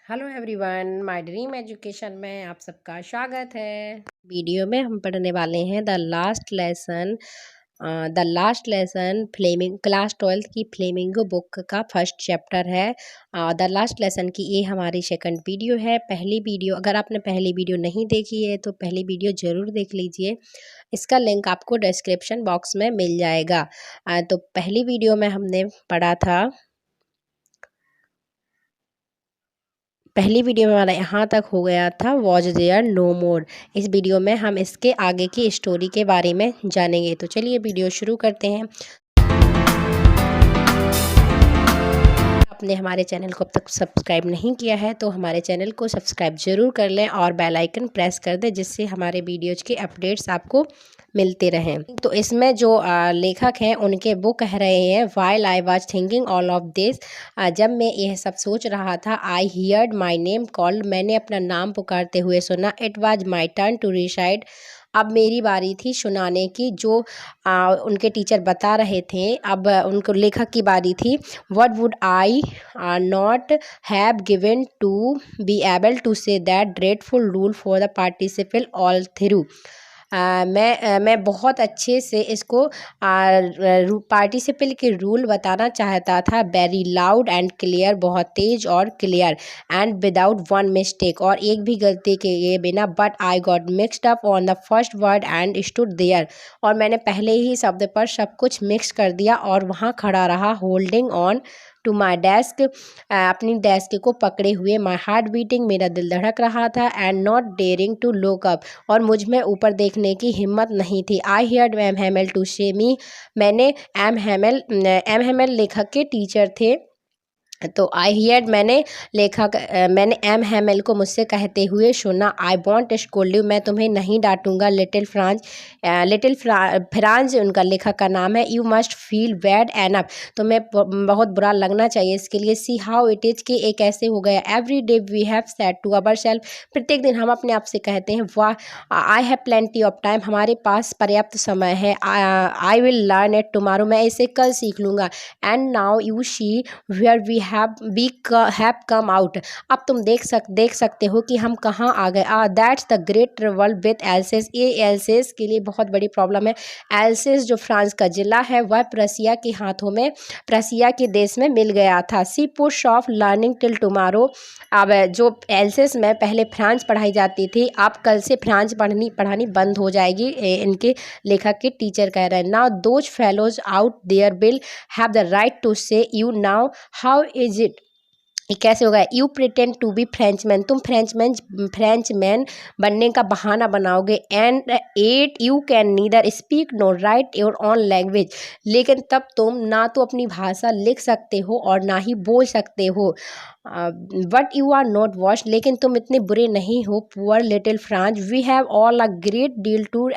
Hello everyone, my dream education में आप सबका स्वागत है। वीडियो में हम पढ़ने वाले हैं the last lesson flamingo class 12 की फ्लेमिंगो बुक का फर्स्ट चैप्टर है। द लास्ट लेसन की ये हमारी सेकंड वीडियो है। पहली वीडियो अगर आपने पहली वीडियो नहीं देखी है तो पहली वीडियो ज़रूर देख लीजिए। इसका लिंक आपको डिस्क्रिप्शन बॉक्स में मिल जाएगा। तो पहली वीडियो में हमने पढ़ा था, पहली वीडियो में हमारा यहाँ तक हो गया था वॉज देयर नो मोर। इस वीडियो में हम इसके आगे की स्टोरी के बारे में जानेंगे। तो चलिए वीडियो शुरू करते हैं। आपने हमारे चैनल को अब तक सब्सक्राइब नहीं किया है तो हमारे चैनल को सब्सक्राइब ज़रूर कर लें और बेल आइकन प्रेस कर दें, जिससे हमारे वीडियोज़ के अपडेट्स आपको मिलते रहें। तो इसमें जो लेखक हैं उनके वो कह रहे हैं, while I was thinking all of this, जब मैं यह सब सोच रहा था, I heard my name called, मैंने अपना नाम पुकारते हुए सुना, it was my turn to recite, अब मेरी बारी थी सुनाने की। जो उनके टीचर बता रहे थे, अब उनको लेखक की बारी थी। What would I not have given to be able to say that dreadful rule for the participle all through. मैं बहुत अच्छे से इसको पार्टिसिपल के रूल बताना चाहता था। वेरी लाउड एंड क्लियर, बहुत तेज और clear, and without one mistake, और एक भी गलती के ये बिना। But I got mixed up on the first word and stood there, और मैंने पहले ही शब्द पर सब कुछ मिक्स कर दिया और वहाँ खड़ा रहा। Holding on to my desk, अपनी डेस्क को पकड़े हुए। माई हार्ट बीटिंग, मेरा दिल धड़क रहा था। And not daring to look up, और मुझ में ऊपर देखने की हिम्मत नहीं थी। I heard M Hamel to say me, मैंने एम हेमल लेखक के टीचर थे। तो आई हियर्ड, मैंने एम हेमल को मुझसे कहते हुए सुना। आई वॉन्ट स्कोल्ड यू, मैं तुम्हें नहीं डांटूंगा। लिटिल फ्रांज उनका लेखक का नाम है। You must feel bad enough, तुम्हें बहुत बुरा लगना चाहिए इसके लिए। सी हाउ इट इज, कि एक ऐसे हो गया। Every day we have said to our self, प्रत्येक दिन हम अपने आप से कहते हैं, वाह I have plenty of time, हमारे पास पर्याप्त समय है। I will learn it tomorrow, मैं इसे कल सीख लूँगा। And now you see where we have come out, अब तुम देख सकते हो कि हम कहाँ आ गए। That's the great trouble with else's, ये एल्सेस के लिए बहुत बड़ी प्रॉब्लम है। एल्सेस जो फ्रांस का जिला है वह प्रसिया के हाथों में, प्रसिया के देश में मिल गया था। See push off learning till tomorrow, अब जो एल्सेस में पहले फ्रांस पढ़ाई जाती थी, अब कल से फ्रांस पढ़ानी बंद हो जाएगी, इनके लेखक के टीचर कह रहे हैं। Now those fellows out there will have the right to say you now how is it, ये कैसे होगा। You pretend to be Frenchman, तुम फ्रेंचमैन बनने का बहाना बनाओगे। And yet you can neither speak nor write your own language, लेकिन तब तुम ना तो अपनी भाषा लिख सकते हो और ना ही बोल सकते हो। But you are not worse, लेकिन तुम इतने बुरे नहीं हो। Poor little France, we have all a great deal to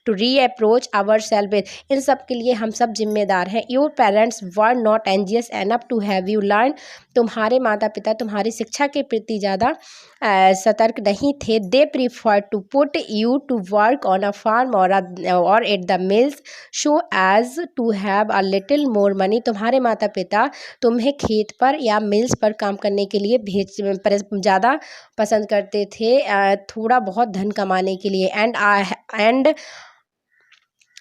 reproach our self with, इन सब के लिए हम सब जिम्मेदार हैं। Your parents were not anxious enough to have you learn, तुम्हारे माता पिता तुम्हारी शिक्षा के प्रति ज़्यादा सतर्क नहीं थे। They prefer to put you to work on a farm or at the mills so as to have a little more money, तुम्हारे माता पिता तुम्हें खेत पर या मिल्स पर काम करने के लिए ज़्यादा पसंद करते थे, थोड़ा बहुत धन कमाने के लिए। एंड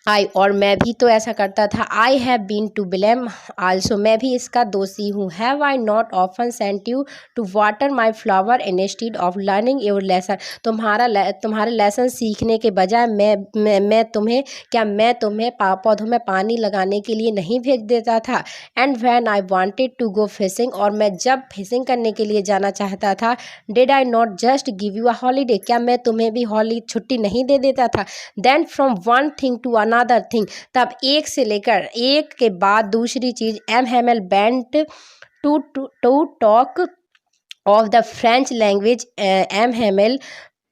आई, और मैं भी तो ऐसा करता था। I have been to blame also, मैं भी इसका दोषी हूँ। Have I not often sent you to water my flower instead of learning your lesson, तुम्हारे लेसन सीखने के बजाय मैं तुम्हें पौधों में पानी लगाने के लिए नहीं भेज देता था। And when I wanted to go fishing, और मैं जब फिशिंग करने के लिए जाना चाहता था, did I not just give you a holiday, क्या मैं तुम्हें भी छुट्टी नहीं दे देता था। Then from one thing to another thing, तब एक से लेकर एक के बाद दूसरी चीज। M Hamel went to talk of the French language, M Hamel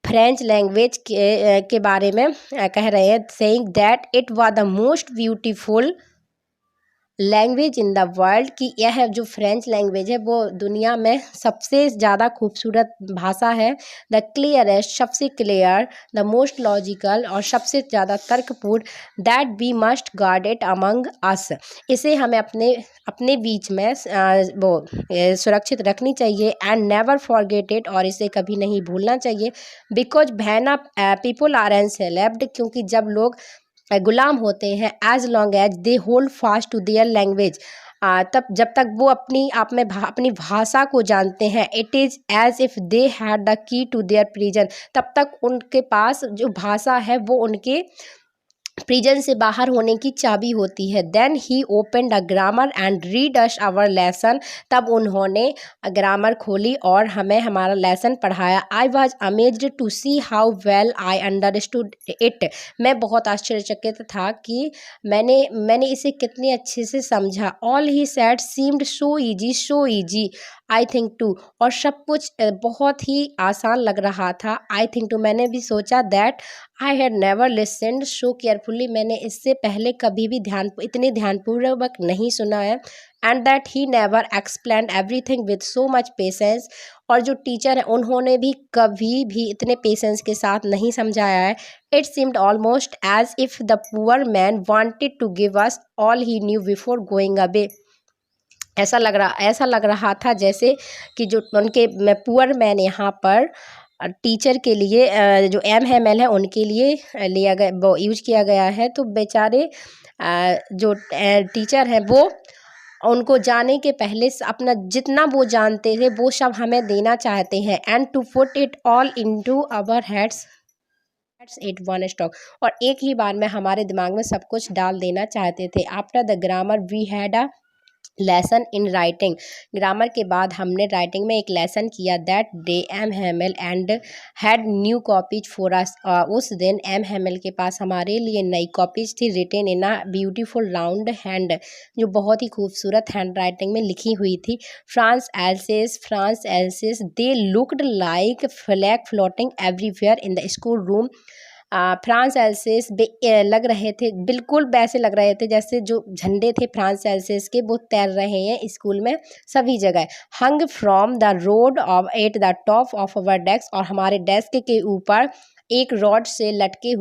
French language के बारे में कह रहे हैं, saying that it was the most beautiful language in the world, कि यह जो फ्रेंच लैंग्वेज है वो दुनिया में सबसे ज़्यादा खूबसूरत भाषा है। द क्लियरेस्ट, सबसे क्लियर, द मोस्ट लॉजिकल, और सबसे ज़्यादा तर्कपूर्ण, that we must guard it among us, इसे हमें अपने अपने बीच में सुरक्षित रखनी चाहिए। एंड नेवर फॉरगेट इट, और इसे कभी नहीं भूलना चाहिए। Because when people are enslaved, क्योंकि जब लोग गुलाम होते हैं, as long as they hold fast to their language, तब जब तक वो अपनी आप में अपनी भाषा को जानते हैं, it is as if they had the key to their prison, तब तक उनके पास जो भाषा है वो उनके प्रिजन से बाहर होने की चाबी होती है। Then he open the grammar and read us our lesson, तब उन्होंने ग्रामर खोली और हमें हमारा लेसन पढ़ाया। I was amazed to see how well I understood it, मैं बहुत आश्चर्यचकित था कि मैंने इसे कितने अच्छे से समझा। All he said seemed so easy I think too, और सब कुछ बहुत ही आसान लग रहा था। आई थिंक टू, मैंने भी सोचा। That I had never listened so carefully, मैंने इससे पहले कभी भी इतने ध्यानपूर्वक नहीं सुना है। And that he never explain everything with so much patience, और जो टीचर है उन्होंने भी कभी भी इतने पेशेंस के साथ नहीं समझाया है। It seemed almost as if the poor man wanted to give us all he knew before going away, ऐसा लग रहा था जैसे कि जो उनके पुअर मैन यहाँ पर टीचर के लिए जो एम है उनके लिए लिया गया, वो यूज किया गया है। तो बेचारे जो टीचर हैं वो उनको जाने के पहले अपना जितना वो जानते थे वो सब हमें देना चाहते हैं। And to put it all into our heads at one stroke, और एक ही बार में हमारे दिमाग में सब कुछ डाल देना चाहते थे। After the grammar we had a lesson in writing, grammar के बाद हमने राइटिंग में एक लेसन किया। That day M Hamel and had new copies for us, उस दिन एम हेमल के पास हमारे लिए नई कॉपीज थी, written in a beautiful round hand, जो बहुत ही खूबसूरत हैंड राइटिंग में लिखी हुई थी। France else's they looked like flag floating everywhere in the school room, France else's लग रहे थे, बिल्कुल वैसे लग रहे थे जैसे जो झंडे थे फ्रांस एल्सेस के वो तैर रहे हैं स्कूल में सभी जगह। Hung from the rod of at the top of our desk, और हमारे डेस्क के ऊपर एक रॉड से लटके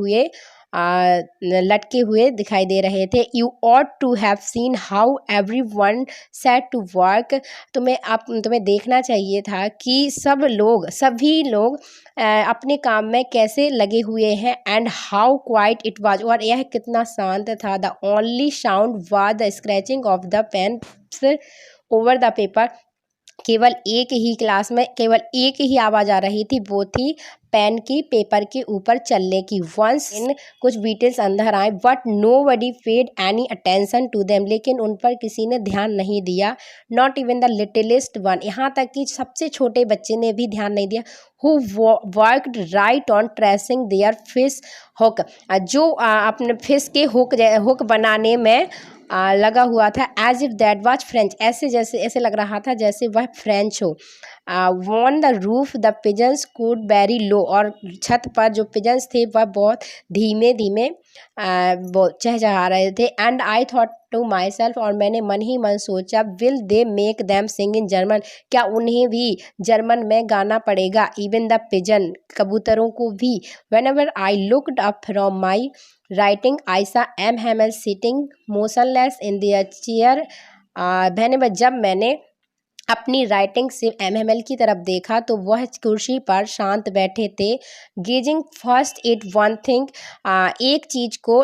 हुए दिखाई दे रहे थे। You ought to have seen how every one set to work, तुम्हें देखना चाहिए था कि सभी लोग अपने काम में कैसे लगे हुए हैं। And how quiet it was, और यह कितना शांत था। The only sound was the scratching of the pen over the paper, केवल एक ही आवाज़ आ रही थी, वो थी पेन की पेपर के ऊपर चलने की। वंस इन कुछ बीटल्स अंदर आए, but nobody paid any attention to them, लेकिन उन पर किसी ने ध्यान नहीं दिया। Not even the littlest one, यहाँ तक कि सबसे छोटे बच्चे ने भी ध्यान नहीं दिया। Who worked right on tracing their fish hook, जो अपने फिश के हुक बनाने में लगा हुआ था। As if that was French, ऐसे लग रहा था जैसे वह फ्रेंच हो। On the roof the pigeons cooed very low, और छत पर जो पिजन्स थे वह बहुत धीमे धीमे वो चहचहा रहे थे। And I thought to myself, और मैंने मन ही मन सोचा, will they make them sing in German, क्या उन्हें भी जर्मन में गाना पड़ेगा। इवन द पिजन, कबूतरों को भी। Whenever I looked up from my writing I saw M Hamel sitting motionless in the chair, जब मैंने अपनी राइटिंग से एमएमएल की तरफ देखा तो वह कुर्सी पर शांत बैठे थे। Gazing first at one thing, एक चीज को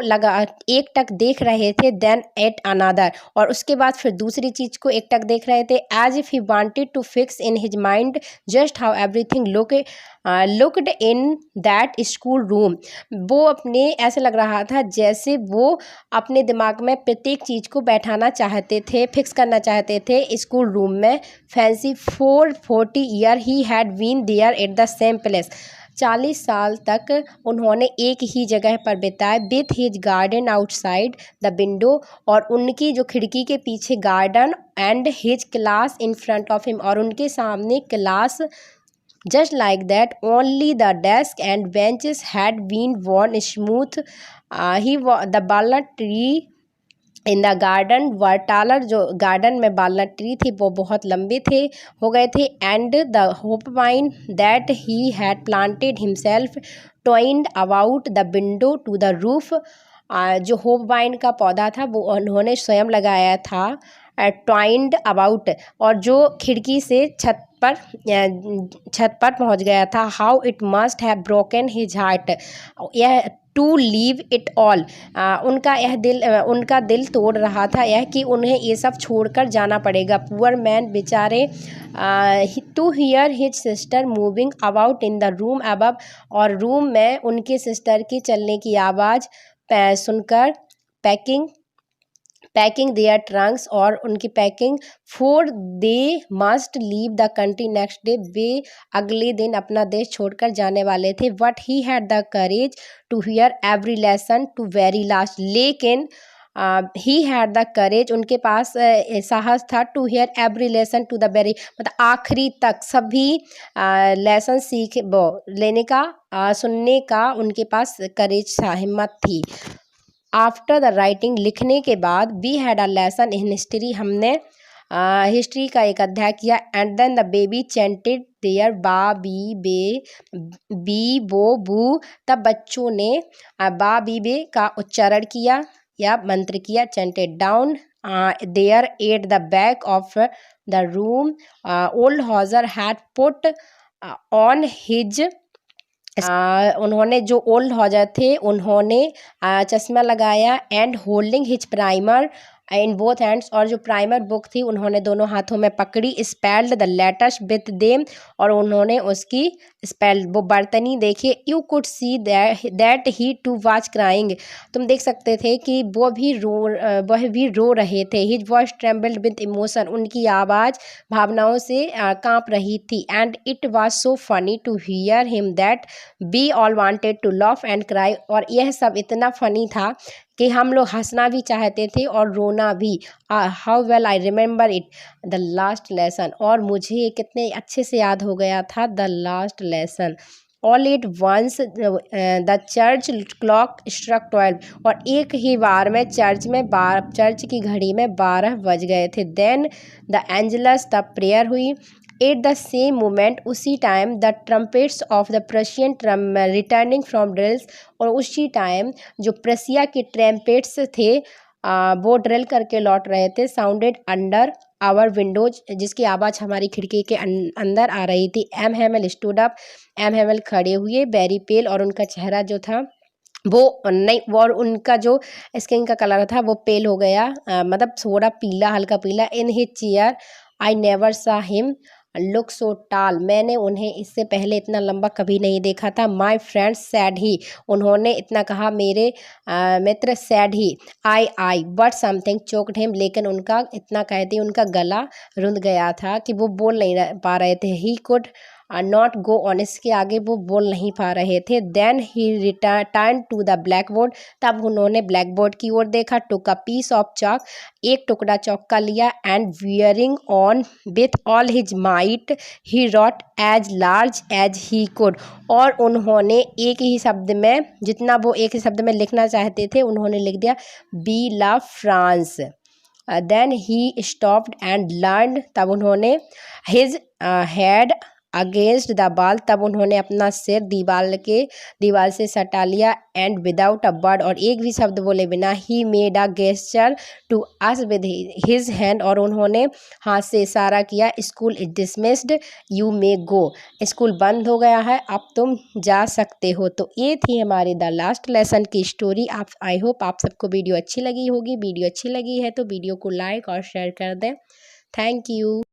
एक टक देख रहे थे। देन एट अनदर, और उसके बाद फिर दूसरी चीज को एक टक देख रहे थे। As if he wanted to fix in his mind just how everything looked in that school room, वो अपने ऐसे लग रहा था जैसे वो अपने दिमाग में प्रत्येक चीज को बैठाना चाहते थे, फिक्स करना चाहते थे स्कूल रूम में। Fancy 440 year he had been there at the same place, 40 साल तक उन्होंने एक ही जगह पर बिताए। With his garden outside the window, और उनकी जो खिड़की के पीछे garden. And his class in front of him, और उनके सामने class. Just like that, only the desk and benches had been worn smooth. The walnut tree in the garden were taller, जो गार्डन में वालनट ट्री थी वो बहुत लंबे थे हो गए थे। And the hop vine that he had planted himself twined about the window to the roof, जो होप वाइन का पौधा था वो उन्होंने स्वयं लगाया था, ट्वाइंड अबाउट, और जो खिड़की से छत पर पहुंच गया था। How it must have broken his heart, यह टू लीव इट ऑल, उनका दिल तोड़ रहा था यह कि उन्हें ये सब छोड़कर जाना पड़ेगा। पुअर मैन, बेचारे, to hear his sister moving about in the room above, और रूम में उनके सिस्टर की चलने की आवाज़ सुनकर पैकिंग देयर ट्रंक्स, और उनकी packing, for they must leave the country next day, वे अगले दिन अपना देश छोड़कर जाने वाले थे। But he had the courage to hear every lesson to very last, लेकिन ही हैड द करेज, उनके पास साहस था, to hear every lesson to the very, मतलब आखिरी तक सभी लेसन लेने का, सुनने का उनके पास करेज था, हिम्मत थी। आफ्टर द राइटिंग, लिखने के बाद, we had a lesson in history, हमने हिस्ट्री का एक अध्याय किया। And then the baby chanted their ba be bi bo bu, तब बच्चों ने बा बी बे का उच्चारण किया या मंत्र किया। Chanted down there at the back of the room, old Hauser had put on his, उन्होंने, जो ओल्ड हॉजर थे उन्होंने चश्मा लगाया। And holding his primer in both hands, और जो प्राइमर बुक थी उन्होंने दोनों हाथों में पकड़ी। Spelled the letters with them, और उन्होंने उसकी स्पेल, वो बर्तनी देखे। You could see that he too was crying, तुम देख सकते थे कि वह भी रो रहे थे। His voice trembled with emotion, उनकी आवाज़ भावनाओं से कांप रही थी। And it was so funny to hear him that we all wanted to laugh and cry, और यह सब इतना फनी था कि हम लोग हंसना भी चाहते थे और रोना भी। How well I remember it the last lesson, और मुझे कितने अच्छे से याद हो गया था the last lesson. All at once the church clock struck 12, और एक ही बार में चर्च की घड़ी में 12 बज गए थे। देन द एंजलस, तब प्रेयर हुई। एट द सेम मोमेंट, उसी time, the trumpets of the Prussian returning from drills, और उसी टाइम जो प्रसिया के ट्रम्पेट्स थे वो ड्रिल करके लौट रहे थे। साउंडेड अंडर आवर विंडोज, जिसकी आवाज़ हमारी खिड़की के अंदर आ रही थी। M Hemal stood up, M Hemal खड़े हुए, वेरी पेल, और उनका चेहरा जो था वो नहीं, और उनका जो स्किन का कलर था वो पेल हो गया, मतलब थोड़ा पीला, हल्का पीला। In his chair I never सा हिम लुक सो टाल, मैंने उन्हें इससे पहले इतना लंबा कभी नहीं देखा था। माई फ्रेंड्स सैड ही, उन्होंने इतना कहा, मेरे मित्र said he. I but something choked him, लेकिन उनका इतना कहते उनका गला रुंध गया था कि वो बोल नहीं पा रहे थे। He could not go on, इसके आगे वो बोल नहीं पा रहे थे। Then he return to the blackboard, तब उन्होंने ब्लैक बोर्ड की ओर देखा। Took a piece of chalk, एक टुकड़ा चौक का लिया। And bearing on with all his might he wrote as large as he could, और उन्होंने एक ही शब्द में, जितना वो एक ही शब्द में लिखना चाहते थे उन्होंने लिख दिया, बी लव France. Then he stopped and learn, तब उन्होंने his head against the wall, तब उन्होंने अपना सिर दीवार से सटा लिया। एंड विदाउट अ वर्ड, और एक भी शब्द बोले बिना, he made a gesture to us with his hand, और उन्होंने हाथ से इशारा किया। School is dismissed, you may go, school बंद हो गया है, अब तुम जा सकते हो। तो ये थी हमारी द लास्ट लेसन की स्टोरी। आई होप आप सबको वीडियो अच्छी लगी होगी। वीडियो अच्छी लगी है तो वीडियो को लाइक और शेयर कर दें। Thank you.